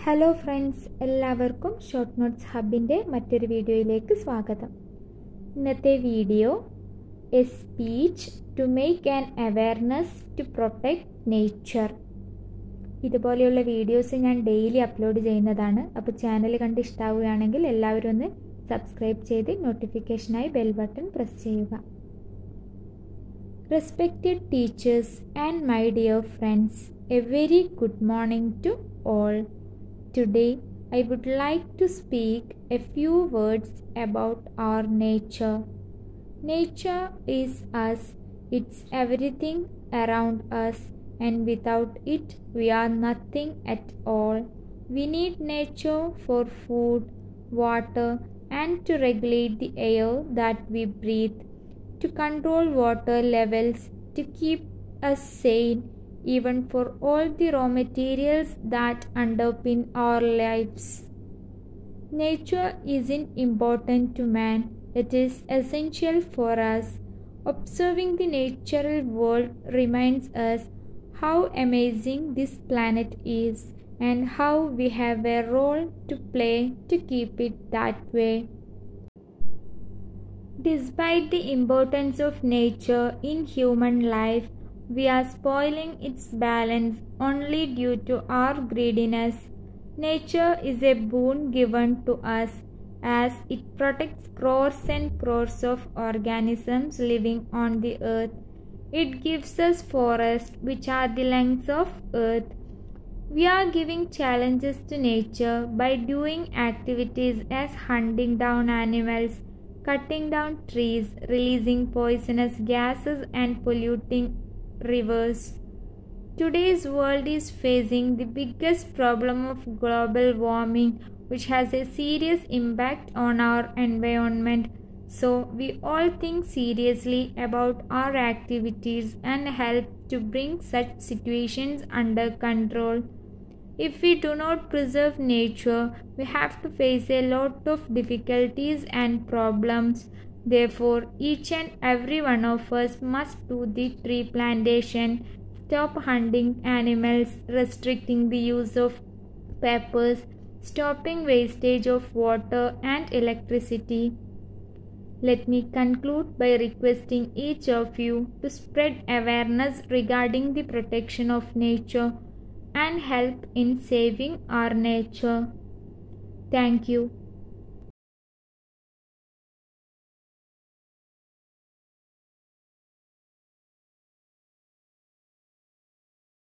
Hello friends, എല്ലാവർക്കും short notes ഹബിൻ്റെ മറ്റൊരു വീഡിയോയിലേക്ക് സ്വാഗതം. ഇന്നത്തെ video a speech to make an awareness to protect nature. ഇതുപോലെയുള്ള വീഡിയോസ് ഞാൻ ഡെയിലി അപ്ലോഡ് ചെയ്യുന്നതാണ്. അപ്പോൾ ചാനൽ കണ്ട് ഇഷ്ടമാവുകയാണെങ്കിൽ എല്ലാവരും ഒന്ന് സബ്സ്ക്രൈബ് ചെയ്ത് നോട്ടിഫിക്കേഷനായി ബെൽ ബട്ടൺ പ്രസ് ചെയ്യുക. Respected teachers and my dear friends, a very good morning to all. Today, I would like to speak a few words about our nature. Nature is us. It's everything around us, and without it, we are nothing at all. We need nature for food, water, and to regulate the air that we breathe, to control water levels, to keep us sane, even for all the raw materials that underpin our lives. Nature isn't important to man, it is essential for us. Observing the natural world reminds us how amazing this planet is and how we have a role to play to keep it that way. Despite the importance of nature in human life, we are spoiling its balance only due to our greediness. Nature is a boon given to us as it protects crores and crores of organisms living on the earth. It gives us forests, which are the lungs of earth. We are giving challenges to nature by doing activities as hunting down animals, cutting down trees, releasing poisonous gases and polluting rivers. Today's world is facing the biggest problem of global warming, which has a serious impact on our environment. So we all think seriously about our activities and help to bring such situations under control. If we do not preserve nature, we have to face a lot of difficulties and problems. Therefore, each and every one of us must do the tree plantation, stop hunting animals, restricting the use of papers, stopping wastage of water and electricity. Let me conclude by requesting each of you to spread awareness regarding the protection of nature and help in saving our nature. Thank you.